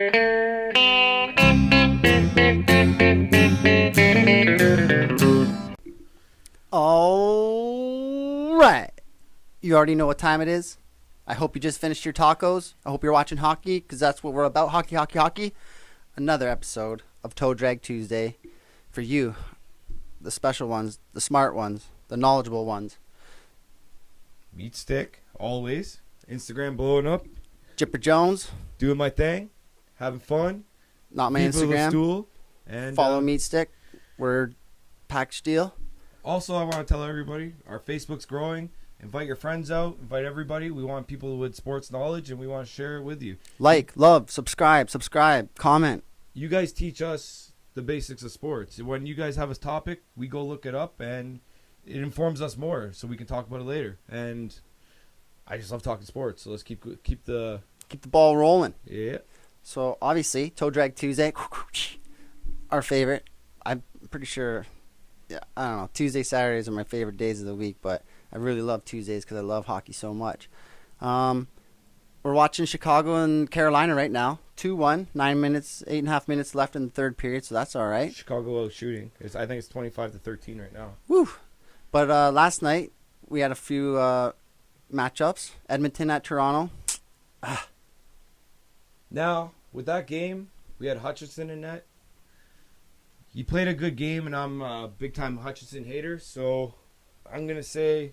All right. You already know what time it is. I hope you just finished your tacos. I hope you're watching hockey because that's what we're about. Hockey, hockey, hockey. Another episode of Toe Drag Tuesday for you, the special ones, the smart ones, the knowledgeable ones. Meat stick, always. Instagram blowing up. Jipper Jones. Doing my thing. Having fun. Not my People of the Instagram. stool. And Follow Meat Stick. We're package deal. Also, I want to tell everybody, our Facebook's growing. Invite your friends out. Invite everybody. We want people with sports knowledge, and we want to share it with you. Like, love, subscribe, comment. You guys teach us the basics of sports. When you guys have a topic, we go look it up, and it informs us more, so we can talk about it later. And I just love talking sports, so let's keep the ball rolling. Yeah. So obviously, Toe Drag Tuesday, our favorite. I'm pretty sure. Yeah, I don't know. Tuesday, Saturdays are my favorite days of the week, but I really love Tuesdays because I love hockey so much. We're watching Chicago and Carolina right now. 2-1, 8.5 minutes left in the third period, so that's all right. Chicago out shooting. I think it's 25-13 right now. Woo! But last night, we had a few matchups. Edmonton at Toronto. Now, with that game, we had Hutchinson in net. He played a good game, and I'm a big-time Hutchinson hater, so I'm going to say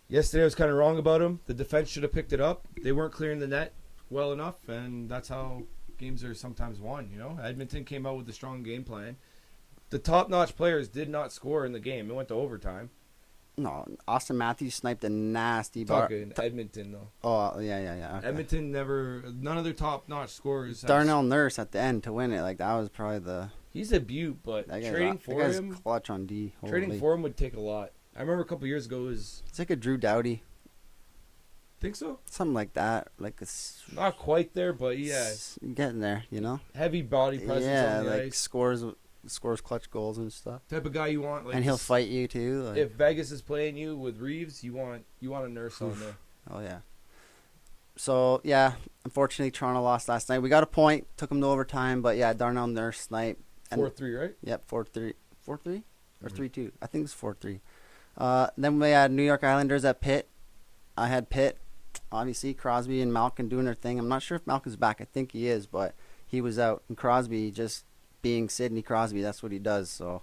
yesterday I was kind of wrong about him. The defense should have picked it up. They weren't clearing the net well enough, and that's how games are sometimes won, you know. Edmonton came out with a strong game plan. The top-notch players did not score in the game. It went to overtime. No, Austin Matthews sniped a nasty Talking Edmonton, though. Oh, yeah. Okay. Edmonton none of their top-notch scorers. Darnell Nurse at the end to win it. Like, that was probably the... He's a beaut, but trading for him... clutch on D. Trading for him would take a lot. I remember a couple years ago It's like a Drew Doughty. Think so? Something like that. Like it's not quite there, but yeah. Getting there, you know? Heavy body presence on the like ice. Scores clutch goals and stuff. Type of guy you want. Like, and he'll fight you, too. Like, if Vegas is playing you with Reeves, you want a Nurse on there. Oh, yeah. So, yeah, unfortunately, Toronto lost last night. We got a point. Took them to overtime, but, yeah, Darnell Nurse snipe. 4-3, right? Yep, 4-3. 4-3? Or 3-2? I think it's 4-3. Then we had New York Islanders at Pitt. I had Pitt. Obviously, Crosby and Malkin doing their thing. I'm not sure if Malkin's back. I think he is, but he was out. And Crosby, just being Sidney Crosby, that's what he does. So,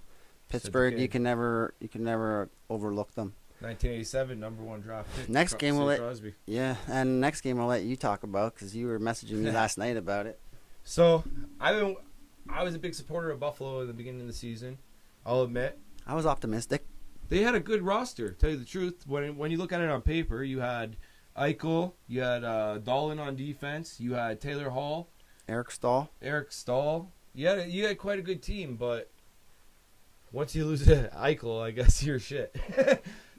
Pittsburgh, you can never overlook them. 1987, number one draft pick. Next game we'll Crosby. Yeah, and next game I'll let you talk about because you were messaging me last night about it. So, I was a big supporter of Buffalo in the beginning of the season. I'll admit. I was optimistic. They had a good roster, to tell you the truth. When you look at it on paper, you had Eichel, you had Dahlin on defense, you had Taylor Hall, Eric Stahl. You had quite a good team, but once you lose to Eichel, I guess you're shit.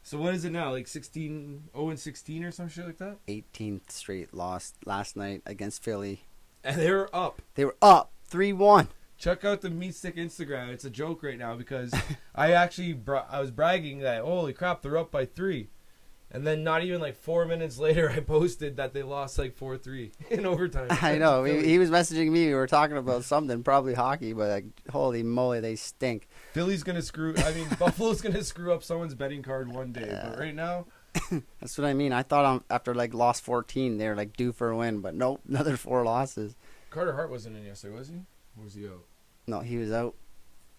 So what is it now? Like 0-16 or some shit like that? 18th straight loss last night against Philly. And they were up. They were up 3-1. Check out the Meat Stick Instagram. It's a joke right now because I was bragging that, holy crap, they're up by 3. And then not even like 4 minutes later, I posted that they lost like 4-3 in overtime. I know. He was messaging me. We were talking about something, probably hockey, but like, holy moly, they stink. Buffalo's going to screw up someone's betting card one day. But right now. That's what I mean. I thought after like loss 14, they were like due for a win, but nope, another 4 losses. Carter Hart wasn't in yesterday, was he? Or was he out? No, he was out.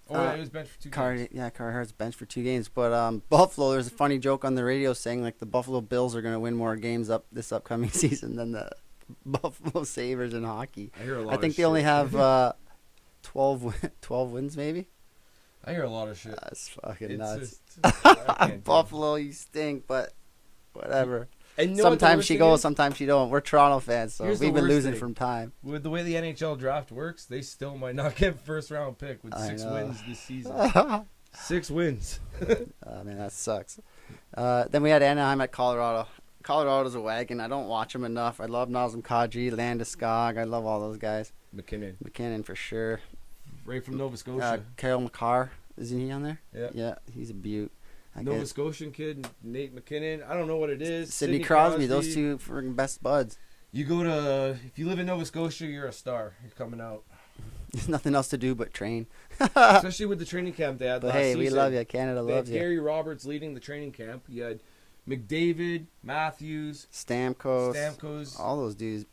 Oh, yeah, he was benched for 2 games. Yeah, Carter Hart's benched for 2 games. But Buffalo, there's a funny joke on the radio saying like the Buffalo Bills are going to win more games this upcoming season than the Buffalo Sabres in hockey. I hear a lot. I think they only have 12 wins, maybe. I hear a lot of shit. That's fucking nuts. Buffalo, you stink, but whatever. And sometimes she goes, sometimes she don't. We're Toronto fans, so we've been losing from time. With the way the NHL draft works, they still might not get first-round pick with 6 wins this season. 6 wins. Oh, man, that sucks. Then we had Anaheim at Colorado. Colorado's a wagon. I don't watch them enough. I love Nazem Kadri, Landeskog. I love all those guys. McKinnon for sure. Right from Nova Scotia. Cale Makar. Isn't he on there? Yeah. Yeah, he's a beaut. Nova Scotian kid, Nate McKinnon. I don't know what it is. Sidney Crosby. Those two freaking best buds. You go to, if you live in Nova Scotia, you're a star. You're coming out. There's nothing else to do but train. Especially with the training camp they had But last hey, season. we love you. Canada They had loves you. Gary Roberts leading the training camp. You had McDavid, Matthews, Stamkos, all those dudes.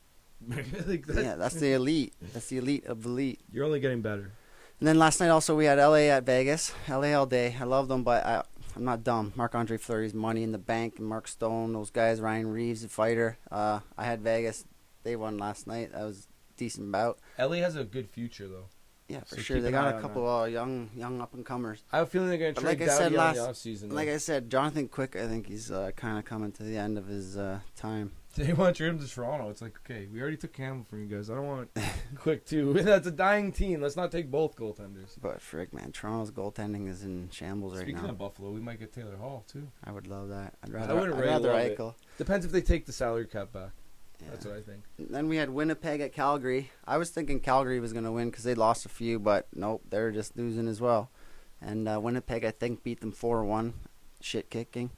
like that. Yeah, that's the elite. That's the elite of elite. You're only getting better. And then last night also we had LA at Vegas. LA all day. I love them, but I'm not dumb. Marc-Andre Fleury's money in the bank, and Mark Stone, those guys, Ryan Reeves, the fighter. I had Vegas. They won last night. That was a decent bout. LA has a good future, though. Yeah, for So sure. keep They an got eye a on couple young up-and-comers. I have a feeling they're going to But trade like I said Doughty on the last- offseason. Like I said, Jonathan Quick, I think he's kind of coming to the end of his time. They want to trade him to Toronto. It's like, okay, we already took Campbell from you guys. I don't want Quick, too. That's a dying team. Let's not take both goaltenders. But frick, man, Toronto's goaltending is in shambles right Speaking now. of Buffalo, we might get Taylor Hall, too. I would love that. I'd I rather, wouldn't I'd really rather love it. Eichel. Depends if they take the salary cap back. Yeah. That's what I think. Then we had Winnipeg at Calgary. I was thinking Calgary was going to win because they lost a few, but nope, they're just losing as well. And Winnipeg, I think, beat them 4-1, shit kicking.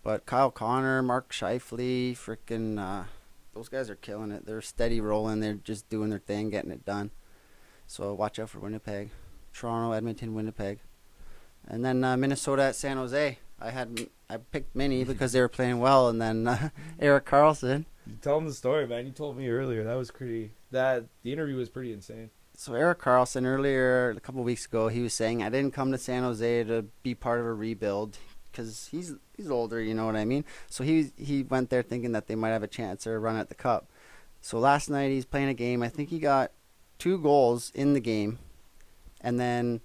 But Kyle Connor, Mark Scheifele, freaking, those guys are killing it. They're steady rolling. They're just doing their thing, getting it done. So watch out for Winnipeg. Toronto, Edmonton, Winnipeg. And then Minnesota at San Jose. I picked Minnie because they were playing well, and then Eric Carlson. You tell them the story, man. You told me earlier. That was pretty. The interview was pretty insane. So Eric Carlson, earlier, a couple of weeks ago, he was saying, I didn't come to San Jose to be part of a rebuild because he's older, you know what I mean? So he went there thinking that they might have a chance or a run at the Cup. So last night he's playing a game. I think he got 2 goals in the game, and then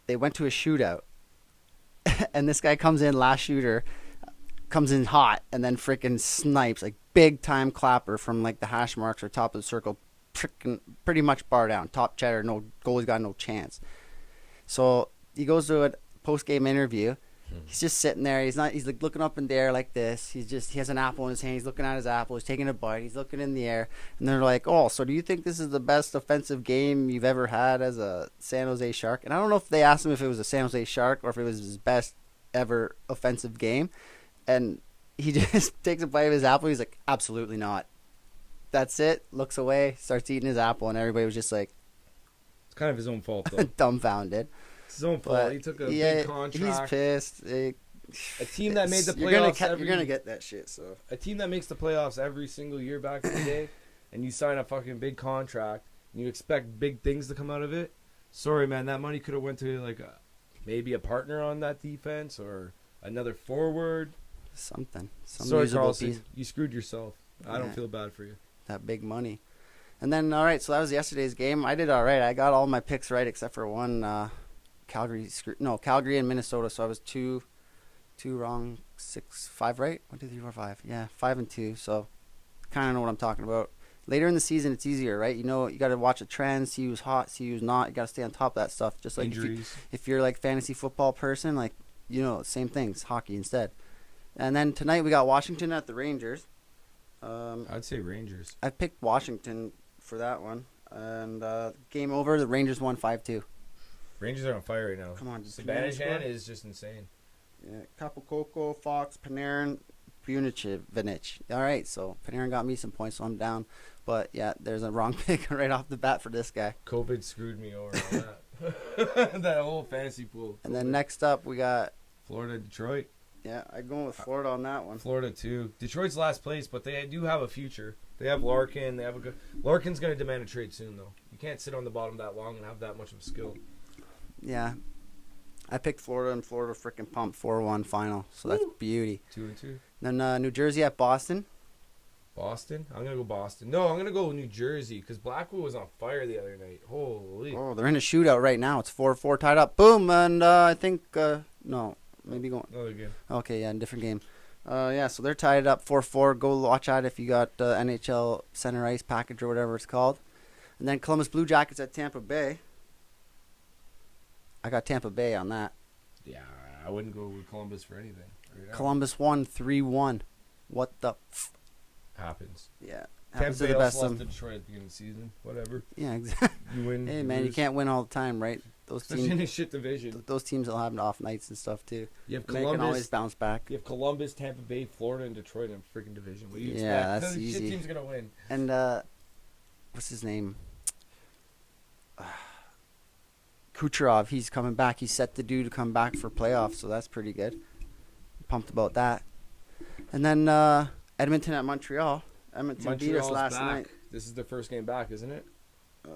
they went to a shootout. And this guy comes in, last shooter, comes in hot, and then freaking snipes, like big time clapper from like the hash marks or top of the circle, freaking pretty much bar down, top cheddar, no goalie's got no chance. So he goes to a post game interview. He's just sitting there. He's like looking up in the air like this. He has an apple in his hand. He's looking at his apple. He's taking a bite. He's looking in the air. And they're like, oh, so do you think this is the best offensive game you've ever had as a San Jose Shark? And I don't know if they asked him if it was a San Jose Shark or if it was his best ever offensive game. And he just takes a bite of his apple. He's like, absolutely not. That's it. Looks away. Starts eating his apple. And everybody was just like, It's kind of his own fault, though. dumbfounded. It's his own fault. But He took a big contract. He's pissed. A team that made the You're playoffs gonna get that shit. So a team that makes the playoffs every single year back in the day, and you sign a fucking big contract, and you expect big things to come out of it. Sorry, man, that money could have went to like maybe a partner on that defense or another forward. some Sorry, usable Carlson, piece. you screwed yourself. I don't Yeah. feel bad for you. That big money. And then all right, so that was yesterday's game. I did all right. I got all my picks right except for one. Calgary and Minnesota. So I was two wrong, 5 right. 1, 2, 3, 4, 5. Yeah, 5 and 2. So kind of know what I'm talking about. Later in the season, it's easier, right? You know, you got to watch the trends, see who's hot, see who's not. You got to stay on top of that stuff. Just like Injuries. if you're like fantasy football person, like same things, hockey instead. And then tonight we got Washington at the Rangers. I'd say Rangers. I picked Washington for that one, and game over. The Rangers won 5-2. Rangers are on fire right now. Come on, Zibanejad is just insane. Yeah, Kapokoko, Fox, Panarin, Bunicic. All right, so Panarin got me some points, so I'm down. But yeah, there's a wrong pick right off the bat for this guy. COVID screwed me over on that. That whole fantasy pool. And then next up we got Florida, Detroit. Yeah, I'm going with Florida on that one. Florida too. Detroit's last place, but they do have a future. They have Larkin. They have a good. Larkin's going to demand a trade soon, though. You can't sit on the bottom that long and have that much of a skill. Yeah, I picked Florida, and Florida freaking pumped 4-1 final, so that's beauty. 2-2. Then New Jersey at Boston. Boston? I'm going to go Boston. No, I'm going to go New Jersey because Blackwood was on fire the other night. Holy. Oh, they're in a shootout right now. It's 4-4 tied up. Boom, and I think no, maybe going. Another game. Okay, yeah, different game. Yeah, so they're tied up 4-4. Go watch out if you got NHL Center Ice package or whatever it's called. And then Columbus Blue Jackets at Tampa Bay. I got Tampa Bay on that. Yeah, I wouldn't go with Columbus for anything. Right now. Columbus won 3-1. What the? Happens. Yeah. Tampa Happens to Bay the best also of lost them. to Detroit at the beginning of the season. Whatever. Yeah, exactly. You win. Hey, man, you lose. can't win all the time, right? those Especially in a teams, shit division. those teams will have off nights and stuff too. You have They can always Columbus. bounce back. You have Columbus, Tampa Bay, Florida, and Detroit in a freaking division. What do you expect? Yeah, that's Those easy. shit team's gonna win. And what's his name? Kucherov. He's coming back. He's set the due to come back for playoffs, so that's pretty good. Pumped about that. And then Edmonton at Montreal. Edmonton beat us Montreal's last back. night. This is their first game back, isn't it?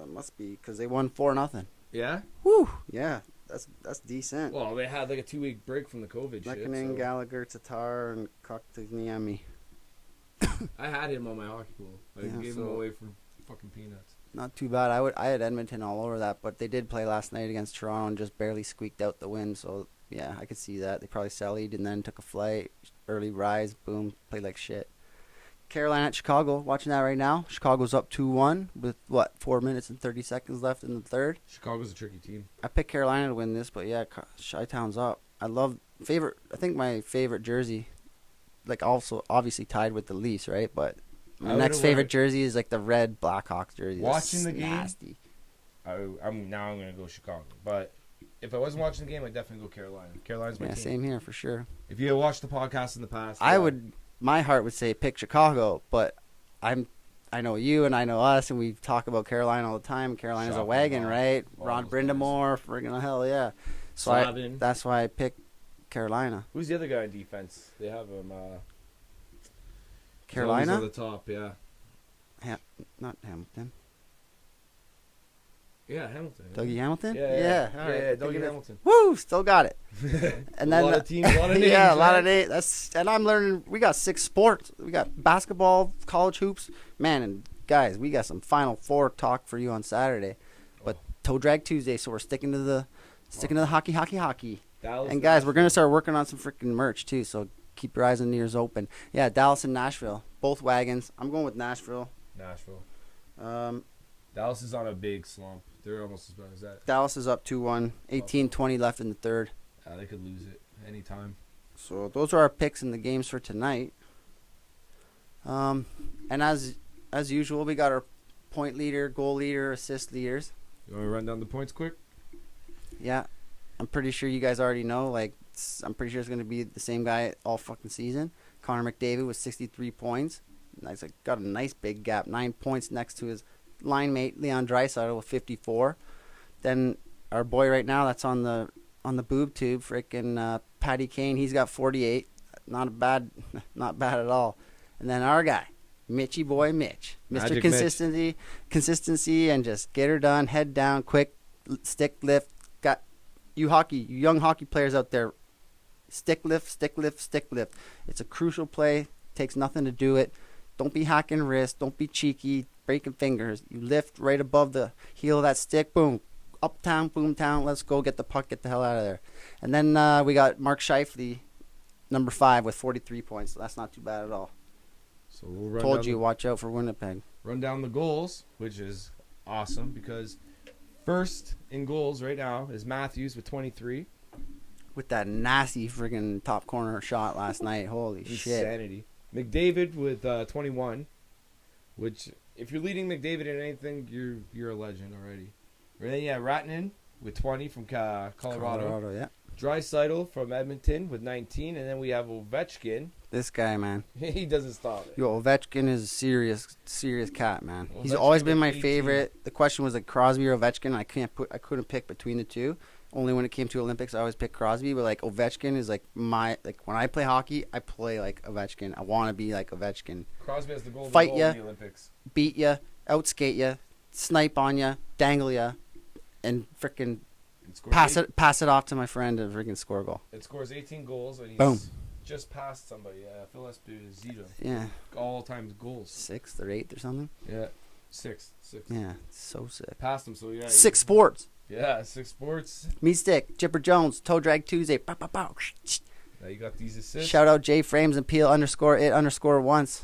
Must be because they won 4-0. Yeah. Woo! Yeah, that's decent. Well, they had like a 2-week break from the COVID shit. Lekanen, So. Gallagher, Tatar, and Kotkaniemi. I had him on my hockey pool. I Yeah, gave him away for fucking peanuts. Not too bad. I had Edmonton all over that, but they did play last night against Toronto and just barely squeaked out the win. So yeah, I could see that. They probably sallied and then took a flight, early rise, boom, played like shit. Carolina at Chicago. Watching that right now. Chicago's up 2-1 with 4 minutes and 30 seconds left in the third. Chicago's a tricky team. I picked Carolina to win this, but yeah, Chi-Town's up. I think my favorite jersey, like also obviously tied with the Leafs, right? But my next favorite jersey is like the red Blackhawks jersey. Watching the game, nasty. I'm gonna go Chicago. But if I wasn't watching the game, I'd definitely go Carolina. Carolina's my team. Same here for sure. If you had watched the podcast in the past, My heart would say pick Chicago, but I know you and I know us, and we talk about Carolina all the time. Carolina's a wagon, right? Ron Brindamore, friggin' hell yeah. So that's why I picked Carolina. Who's the other guy on defense? They have him. Carolina? At the top, yeah. Not Hamilton. Yeah, Hamilton. Dougie Hamilton? Yeah. All right. Yeah, Dougie Hamilton. Woo! Still got it. And then a lot of teams, a lot of names. yeah, a lot of names. And I'm learning. We got 6 sports. We got basketball, college hoops. Man, and guys, we got some Final Four talk for you on Saturday. But Toe Drag Tuesday, so we're sticking to the hockey. And guys, we're gonna start working on some freaking merch too. So keep your eyes and ears open. Yeah, Dallas and Nashville, both wagons. I'm going with Nashville. Dallas is on a big slump. They're almost as bad as that. Dallas is up 2-1. 18-20 left in the third. They could lose it anytime. So those are our picks in the games for tonight. And as usual, we got our point leader, goal leader, assist leaders. You want to run down the points quick? Yeah, I'm pretty sure you guys already know. I'm pretty sure it's going to be the same guy all fucking season. Connor McDavid with 63 points. Got a nice big gap, 9 points next to his line mate Leon Draisaitl with 54. Then our boy right now that's on the boob tube, freaking Patty Kane. He's got 48. Not bad at all. And then our guy, Mitchy boy Mitch, Mr. Consistency, and just get her done, head down, quick stick lift. Got you young hockey players out there. Stick lift. It's a crucial play. Takes nothing to do it. Don't be hacking wrists. Don't be cheeky, breaking fingers. You lift right above the heel of that stick. Boom. Uptown, boomtown. Let's go get the puck. Get the hell out of there. And then we got Mark Scheifele, number 5, with 43 points. So that's not too bad at all. So we'll Told you, watch out for Winnipeg. Run down the goals, which is awesome because first in goals right now is Matthews with 23. With that nasty friggin' top corner shot last night. Holy shit. Insanity. McDavid with 21, which if you're leading McDavid in anything, you're a legend already. And then Ratinen with 20 from Colorado. Yeah. Draisaitl from Edmonton with 19, and then we have Ovechkin. This guy, man. He doesn't stop it. Yo, Ovechkin is a serious cat, man. Ovechkin He's always been my 18. favorite. The question was like Crosby or Ovechkin. I couldn't pick between the two. Only when it came to Olympics, I always pick Crosby. But like Ovechkin is like when I play hockey, I play like Ovechkin. I want to be like Ovechkin. Crosby has the golden Fight goal ya, in the Olympics. Beat ya, outskate ya, snipe on ya, dangle ya, and freaking pass it off to my friend and freaking score a goal. It scores 18 goals and he's Boom. Just passed somebody. Phil Esposito. Yeah. All-time goals. 6th or 8th or something. Yeah. 6th. Yeah, so sick. Passed him, so yeah. 6 sports. Yeah, 6 sports. Me stick, Chipper Jones, Toe Drag Tuesday. Pow, pow, pow. Now you got these assists. Shout out J Frames and Peel _it _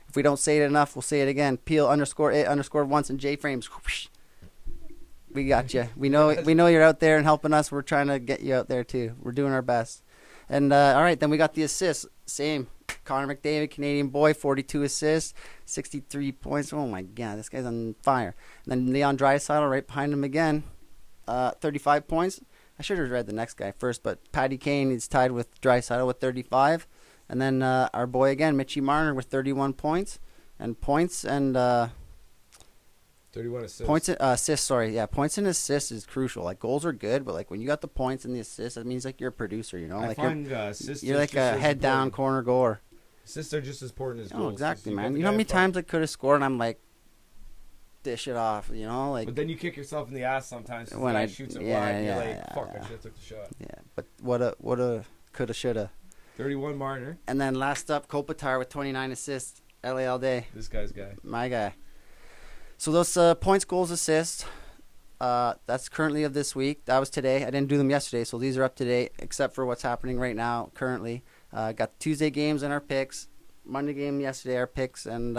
If we don't say it enough, we'll say it again. Peel _it _ and J Frames. We got you. We know you're out there and helping us. We're trying to get you out there too. We're doing our best. And all right, then we got the assists. Same. Connor McDavid, Canadian boy, 42 assists, 63 points. Oh my God, this guy's on fire. And then Leon Draisaitl right behind him again. 35 points. I should have read the next guy first, but Patty Kane is tied with Draisaitl with 35. And then our boy again, Mitchie Marner with 31 points. And points and 31 assists. Assists, sorry. Yeah, points and assists is crucial. Like, goals are good, but, like, when you got the points and the assists, that means, like, you're a producer, you know? I like find assists you're like a head-down corner goer. Assists are just as important as goals. Oh, exactly, man. You know how many times I could have scored and I'm like, dish it off, you know? Like, but then you kick yourself in the ass sometimes when I shoots it wide. You're like, fuck, yeah. I should have took the shot. Yeah, but what a coulda, shoulda. 31 Marner. And then last up, Kopitar with 29 assists. LAL Day. This guy's guy. My guy. So those points, goals, assists, that's currently of this week. That was today. I didn't do them yesterday, so these are up to date, except for what's happening right now, currently. Got Tuesday games and our picks. Monday game yesterday, our picks. And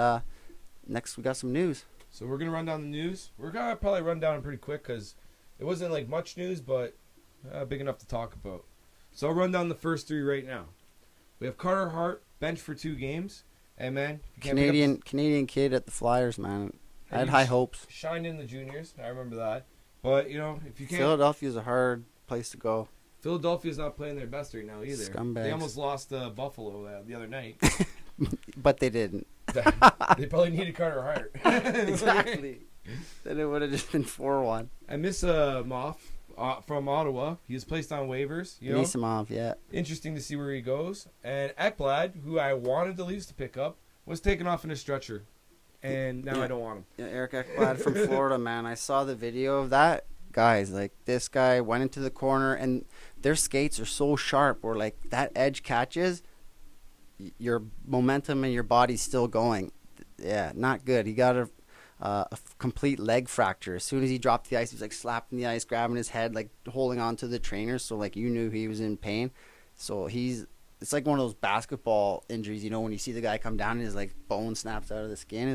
next we got some news. So we're going to run down the news. We're going to probably run down it pretty quick because it wasn't like much news, but big enough to talk about. So I'll run down the first three right now. We have Carter Hart, bench for 2 games. Hey, man. Canadian kid at the Flyers, man. I had high hopes. Shined in the juniors. I remember that. But, you know, if you can't... Philadelphia's a hard place to go. Philadelphia's not playing their best right now either. Scumbags. They almost lost Buffalo the other night. But they didn't. They probably needed Carter Hart. Exactly. Then it would have just been 4-1. I miss Moff from Ottawa. He was placed on waivers. You know? Nisimov, yeah. Interesting to see where he goes. And Ekblad, who I wanted the Leafs to pick up, was taken off in a stretcher. And now I don't want him. Yeah, Eric Ekblad from Florida, man. I saw the video of that. Guys, like, this guy went into the corner, and their skates are so sharp where, like, that edge catches, your momentum and your body's still going. Yeah, not good. He got a complete leg fracture. As soon as he dropped the ice, he was, like, slapping the ice, grabbing his head, like, holding on to the trainer. So, like, you knew he was in pain. So it's like one of those basketball injuries, you know, when you see the guy come down and his, like, bone snaps out of the skin.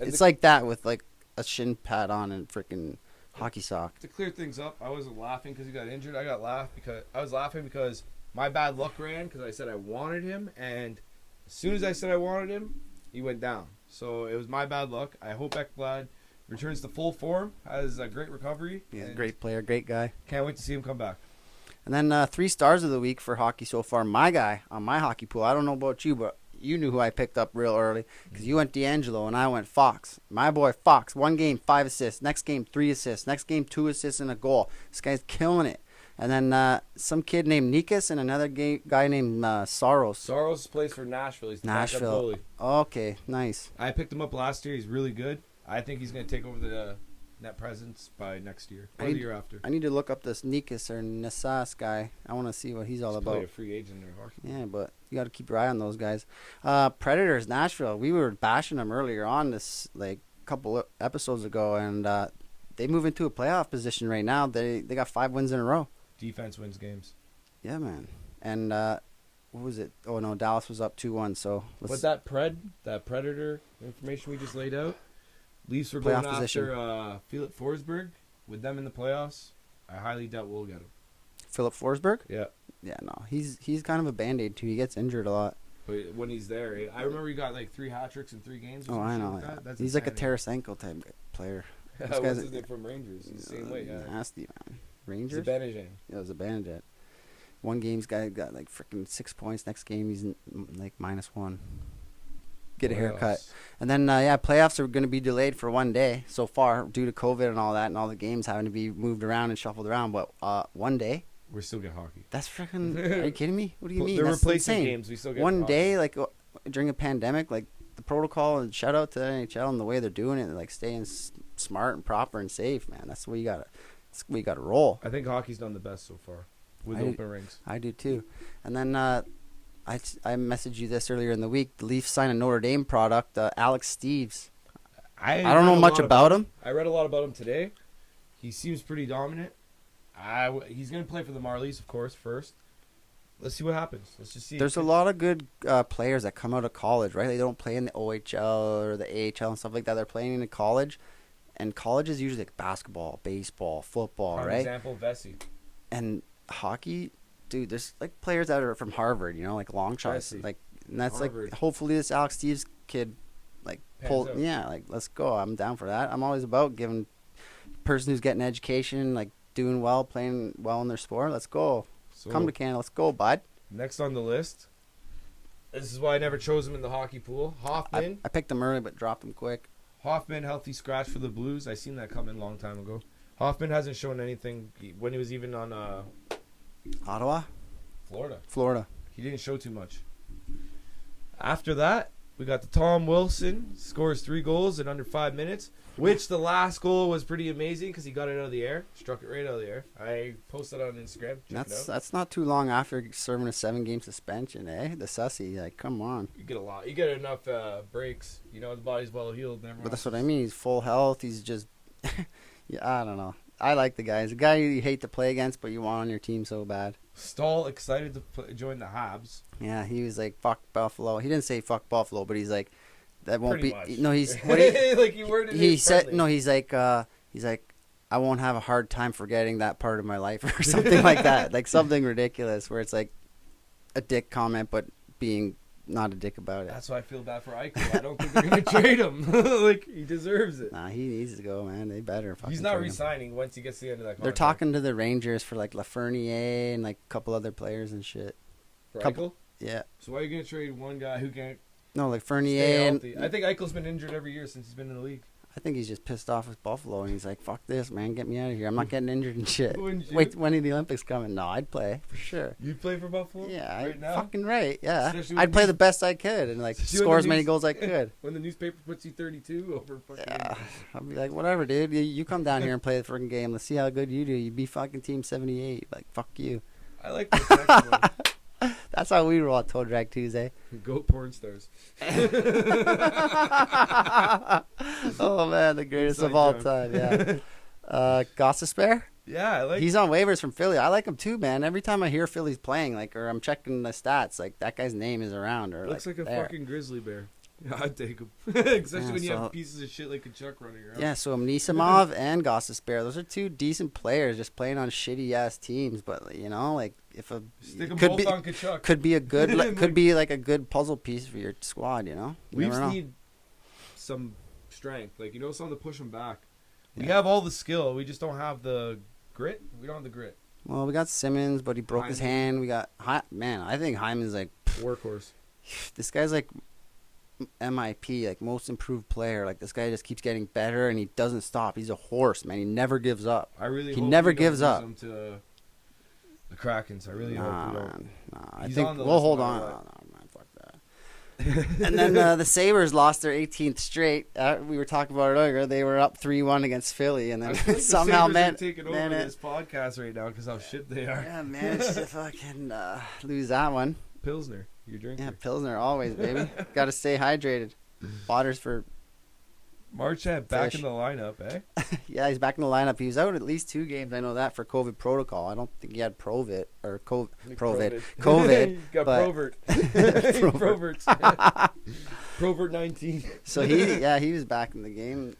It's like that with, like, a shin pad on and freaking hockey sock. To clear things up, I wasn't laughing because he got injured. I was laughing because my bad luck ran because I said I wanted him, and as soon as I said I wanted him, he went down. So it was my bad luck. I hope Ekblad returns to full form, has a great recovery. Yeah, great player, great guy. Can't wait to see him come back. And then 3 stars of the week for hockey so far. My guy on my hockey pool. I don't know about you, but you knew who I picked up real early because you went D'Angelo and I went Fox. My boy Fox, 1 game, 5 assists. Next game, 3 assists. Next game, 2 assists and a goal. This guy's killing it. And then some kid named Nikas and another guy named Saros. Saros plays for Nashville. He's the backup goalie. Okay, nice. I picked him up last year. He's really good. I think he's going to take over the net presence by next year or the year after. I need to look up this Nikas or Nassas guy. I want to see what he's all about. A free agent in hockey. Yeah, but you got to keep your eye on those guys. Predators, Nashville. We were bashing them earlier on this, like, couple of episodes ago, and they move into a playoff position right now. They got 5 wins in a row. Defense wins games. Yeah, man. And what was it? Oh no, Dallas was up 2-1. So but that Predator information we just laid out. Leafs were going after Philip Forsberg. With them in the playoffs, I highly doubt we'll get him. Philip Forsberg? Yeah. Yeah, no. He's kind of a Band-Aid, too. He gets injured a lot. But when he's there, I remember he got like 3 hat tricks in 3 games. Oh, I know. That's he's insanity. like a Tarasenko type player. What's his name from Rangers? He's the same way, yeah. Nasty, man. Rangers? Zibanejad. Yeah, it was Zibanejad. One game's guy got like freaking 6 points. Next game, he's like -1. Get a haircut. And then, playoffs are going to be delayed for 1 day so far due to COVID and all that, and all the games having to be moved around and shuffled around. But 1 day. We still get hockey. That's freaking. Are you kidding me? What do you mean? They're That's replacing insane. games. We still get 1 hockey. day, like during a pandemic, like the protocol, and shout out to the NHL and the way they're doing it, like staying smart and proper and safe, man. That's the way you got to. That's the way you got to roll. I think hockey's done the best so far with open rings. I do too. And then I messaged you this earlier in the week. The Leafs signed a Notre Dame product, Alex Steves. I don't know much about him. I read a lot about him today. He seems pretty dominant. He's going to play for the Marlies, of course, first. Let's see what happens. Let's just see. There's a lot of good players that come out of college, right? They don't play in the OHL or the AHL and stuff like that. They're playing in college. And college is usually like basketball, baseball, football, For right? example, Vesey. And hockey, dude, there's like players that are from Harvard, you know, like long shots. Like, and that's Harvard. Like, hopefully this Alex Steves kid, like, let's go. I'm down for that. I'm always about giving person who's getting education, like, doing well, playing well in their sport. Let's go. So Come to Canada. Let's go, bud. next on the list. This is why I never chose him in the hockey pool. Hoffman. I picked him early, but dropped him quick. Hoffman, healthy scratch for the Blues. I seen that coming a long time ago. Hoffman hasn't shown anything when he was even on Ottawa? Florida. He didn't show too much. After that, we got the Tom Wilson. Scores 3 goals in under 5 minutes. Which the last goal was pretty amazing because he got it out of the air. Struck it right out of the air. I posted it on Instagram. Check it out. That's not too long after serving a 7-game suspension, eh? The sussy, like, come on. You get a lot. You get enough breaks. You know, the body's well healed. But that's what I mean. He's full health. He's just, yeah, I don't know. I like the guy. He's a guy you hate to play against, but you want on your team so bad. Stahl excited to join the Habs. Yeah, he was like, fuck Buffalo. He didn't say fuck Buffalo, but he's like, that won't Pretty be. much. No, he's what he, like you worded he it said. friendly. No, he's like, I won't have a hard time forgetting that part of my life or something like that. Like something ridiculous where it's like a dick comment, but being not a dick about it. That's why I feel bad for Eichel. I don't think they're going to trade him. Like, he deserves it. Nah, he needs to go, man. They better fucking He's not trade him. re-signing once he gets to the end of that contract. They're talking to the Rangers for like Lafreniere and like a couple other players and shit. For couple- Eichel? Yeah. So why are you going to trade one guy who can't No, like stay Fernier. healthy? I think Eichel's been injured every year since he's been in the league. I think he's just pissed off with Buffalo and he's like, fuck this, man. Get me out of here. I'm not getting injured and shit. Wouldn't you? Wait, when are the Olympics coming? No, I'd play for sure. You'd play for Buffalo? Yeah, Right now? fucking right. Yeah, Especially when I'd play you- the best I could and like Especially when score the as many news- goals I could. When the newspaper puts you 32 over fucking... Yeah, I'd be like, whatever, dude. You come down here and play the freaking game. Let's see how good you do. You be fucking team 78. Like, fuck you. I like this next one. That's how we roll at Toe Drag Tuesday. Goat porn stars. Oh man, the greatest Inside of all joke. time. Yeah. Gossespair? Yeah, I like... He's on waivers from Philly. I like him too, man. Every time I hear Philly's playing, like, or I'm checking the stats, like that guy's name is around. Or Looks like a there. fucking grizzly bear. Yeah, I'd take him. Especially Yeah, when you so- have pieces of shit like Kachuk running around. Yeah, so Nisimov and Gossespair, those are two decent players, just playing on shitty ass teams. But you know, like if a Stick them could both be on Kachuk. could be a good Like- could be like a good puzzle piece for your squad. You know, you We never know. need some strength. Like, you know, something to push them back. We Yeah. have all the skill. We just don't have the grit. We don't have the grit. Well, we got Simmons, but he broke his Hyman. hand. We got man. I think Hyman's like Workhorse. this guy's like MIP, like most improved player. Like this guy just keeps getting better and he doesn't stop. He's a horse, man. He never gives up. I really He hope never we don't gives lose up. him to the Krakens. I really hope Nah, we don't. man. Nah, I He's think on the we'll list hold no on. matter No, what. man, fuck that. And then the Sabres lost their 18th straight. We were talking about it earlier. They were up 3-1 against Philly, and I then feel like somehow the Sabres are taking over managed. this podcast right now because how shit they are. Yeah, managed to fucking lose that one. Pilsner, you're drinking. Yeah, Pilsner always, baby. Got to stay hydrated. Water's for Marchand back Fish. in the lineup, eh? yeah. He's back in the lineup. He was out at least 2 games. I know that for COVID protocol. I don't think he had Provit or COVID. COVID, You got but- Provert. Provert. Provert. Provert 19. So he was back in the game.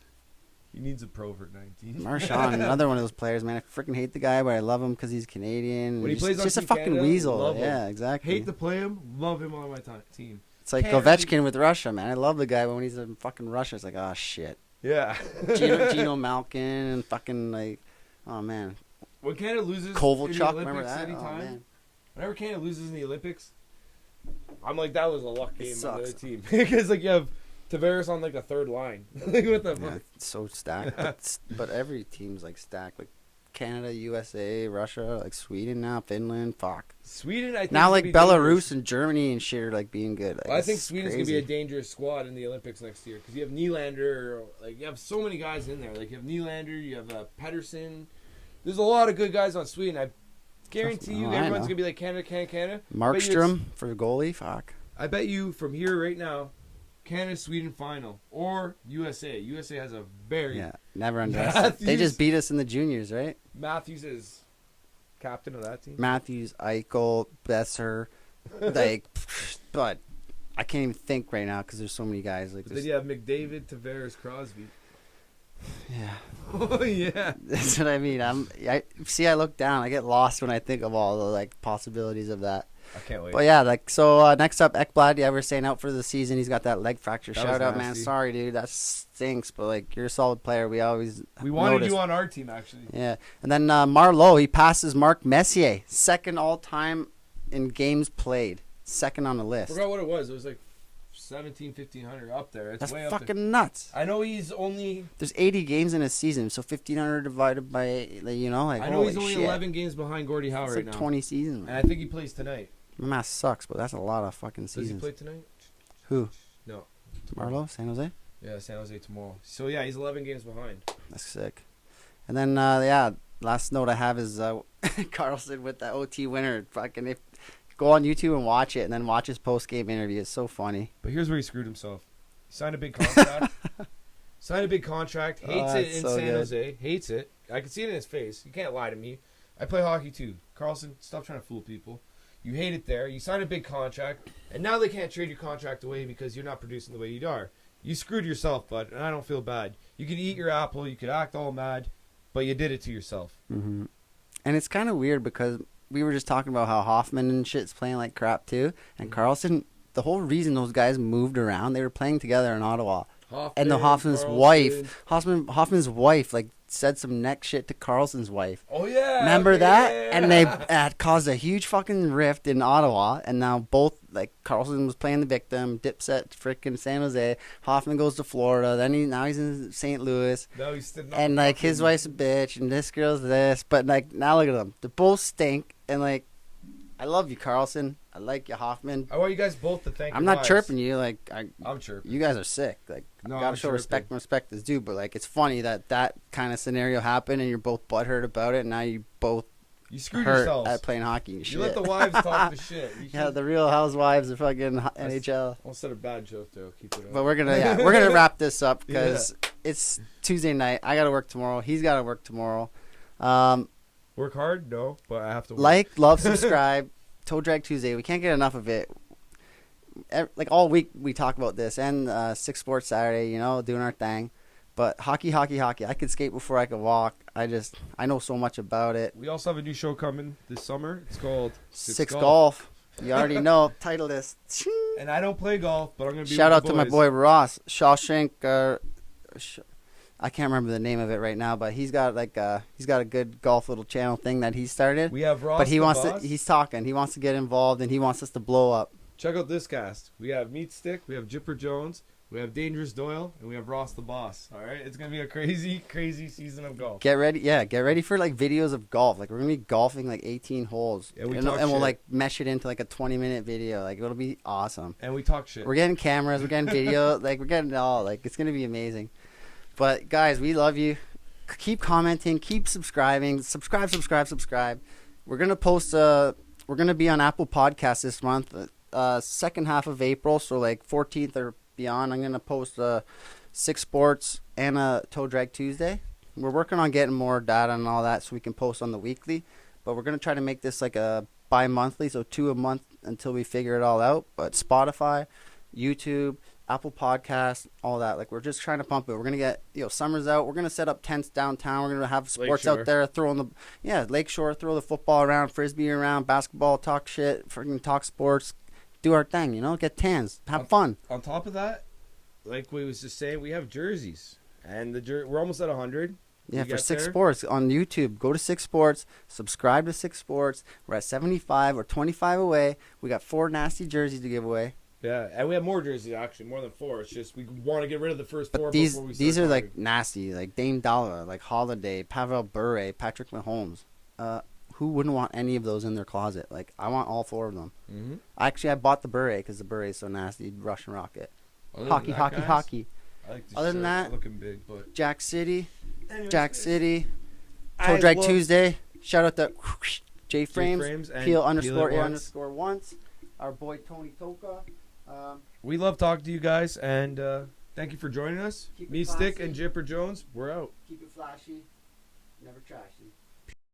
He needs a Provert 19. Marchand, another one of those players, man. I freaking hate the guy, but I love him because he's Canadian. When he He's plays on just a Team fucking Canada, weasel. love him. Yeah, exactly. Hate to play him, love him on my team. It's like Canada- Ovechkin with Russia, man. I love the guy, but when he's in fucking Russia, it's like, oh shit. Yeah. Gino Malkin and fucking like, oh man, When Canada loses in the Kovalchuk, Olympics remember that? Oh, anytime, man. whenever Canada loses in the Olympics, I'm like, that was a luck game on the sucks. other team. Because like you have Tavares on like the third line. Like what the Yeah, fuck? it's so stacked. But every team's like stacked. Like Canada, USA, Russia, like Sweden now, Finland. Fuck. Sweden, I think Now is like gonna be Belarus dangerous. and Germany and shit are like being good. Like, Well, I think it's Sweden's gonna be a crazy. dangerous squad in the Olympics next year because you have Nylander, like you have so many guys in there. Like you have Nylander, you have Pedersen. There's a lot of good guys on Sweden. I guarantee you, Oh, I everyone's know. gonna be like Canada. Bet you Markstrom for goalie. Fuck. I bet you from here right now, Canada Sweden final or USA. USA has a very Yeah, never underestimate. They Matthews. just beat us in the juniors, right? Matthews is captain of that team. Matthews, Eichel, Besser, like, but I can't even think right now because there's so many guys. Like, But then you have McDavid, Tavares, Crosby. yeah, Oh yeah. that's what I mean. I look down. I get lost when I think of all the like possibilities of that. I can't wait. But yeah, like so. Next up, Ekblad. Yeah, we're saying out for the season. He's got that leg fracture. That Shout was out, man. nasty. Sorry, dude. That stinks. But like, you're a solid player. We wanted wanted you on our team, actually. Yeah, and then Marlowe. He passes Mark Messier, second all time in games played, second on the I list. forgot what it was. It was like 1,500 up there. It's That's way up fucking there. nuts. I know he's only. There's 80 games in a season, so 1,500 divided by, like, you know, like I know holy he's only shit. 11 games behind Gordie Howe It's right like now. 20 seasons. And Man. I think he plays tonight. My math sucks, but that's a lot of fucking Does he seasons. play tonight? Who? No. Marlowe, San Jose. Yeah, San Jose tomorrow. So yeah, he's 11 games behind. That's sick. And then yeah, last note I have is Carlson with the OT winner. Fucking go on YouTube and watch it, and then watch his post game interview. It's so funny. But here's where he screwed himself. He signed a big contract. Hates it in so San good. Jose. Hates it. I can see it in his face. You can't lie to me. I play hockey too. Carlson, stop trying to fool people. You hate it there. You signed a big contract, and now they can't trade your contract away because you're not producing the way you are. You screwed yourself, bud, and I don't feel bad. You can eat your apple. You could act all mad, but you did it to yourself. Mm-hmm. And it's kind of weird because we were just talking about how Hoffman and shit's playing like crap too, and Carlson. The whole reason those guys moved around, they were playing together in Ottawa. And the Hoffman's wife, like, said some neck shit to Carlson's wife. Oh, yeah. Remember that? Yeah. And they caused a huge fucking rift in Ottawa. And now both, like, Carlson was playing the victim, Dipset, freaking San Jose. Hoffman goes to Florida. Then now he's in St. Louis. No, he's still not And, like, his wife's a bitch, and this girl's this. But, like, now look at them. They both stink. And, like, I love you, Carlson. I like you, Hoffman. I want you guys both to thank I'm your not wives. chirping you. Like, I'm chirping. you guys are sick. Like, No, gotta I'm show chirping. respect when respect is due. But like, it's funny that kind of scenario happened, and you're both butthurt about it. And now you both You screwed hurt yourselves. at playing hockey and shit. You let the wives talk the shit. You Yeah, should- the Real Housewives of fucking NHL. I said a bad joke though. Keep it up. But we're gonna wrap this up because it's Tuesday night. I gotta work tomorrow. He's gotta work tomorrow. Work hard? No, but I have to work. Like, love, subscribe. Toe Drag Tuesday. We can't get enough of it. Like all week we talk about this, and Six Sports Saturday. You know, doing our thing. But hockey. I could skate before I could walk. I know so much about it. We also have a new show coming this summer. It's called Six Golf. You already know. Title is. And I don't play golf, but I'm gonna be. Shout with out the to my boys. boy Ross Shawshank. I can't remember the name of it right now, but he's got a good golf little channel thing that he started. We have Ross. But he the wants boss. to. He's talking. He wants to get involved, and he wants us to blow up. Check out this cast. We have Meat Stick. We have Jipper Jones. We have Dangerous Doyle, and we have Ross the Boss. All right, it's gonna be a crazy, crazy season of golf. Get ready, yeah. Get ready for like videos of golf. Like we're gonna be golfing like 18 holes, Yeah, we and talk we'll shit. like mesh it into like a 20-minute video. Like it'll be awesome. And we talk shit. We're getting cameras, we're getting video, like we're getting it all. Like it's gonna be amazing. But guys, we love you. Keep commenting, keep subscribing. Subscribe. We're gonna post. We're gonna be on Apple Podcasts this month, second half of April, so like 14th or beyond. I'm gonna post Six Sports and a Toe Drag Tuesday. We're working on getting more data and all that, so we can post on the weekly. But we're gonna try to make this like a bi-monthly, so 2 a month until we figure it all out. But Spotify, YouTube, Apple Podcasts, all that. Like we're just trying to pump it. We're gonna get summer's out. We're gonna set up tents downtown. We're gonna have sports Lakeshore. out there, throwing Lakeshore, throw the football around, frisbee around, basketball, talk shit, freaking talk sports, do our thing. Get tans, have fun. On top of that, like we was just saying, we have jerseys, and we're almost at 100. Yeah, You for get Six there? Sports on YouTube. Go to Six Sports, subscribe to Six Sports. We're at 75 or 25 away. We got 4 nasty jerseys to give away. Yeah, and we have more jerseys actually, more than 4. It's just we want to get rid of the first 4 But these before we these start are like talking. nasty, like Dame Dollar, like Holiday, Pavel Bure, Patrick Mahomes. Who wouldn't want any of those in their closet? Like I want all 4 of them. Mhm. Actually, I bought the Bure because the Bure is so nasty. Russian Rocket, Other than hockey, that, hockey, guys, hockey. I like the Other than shirt. that- It's looking big, but Jack City, Anyways, Jack guys, City. I Toe Drag love Tuesday. Shout out to J Frames Frames, and Peel Peel underscore it A once. underscore once. Our boy Tony Toka. We love talking to you guys, and thank you for joining us. Keep it Me Stick classy. and Jipper Jones, we're out. Keep it flashy, never trashy.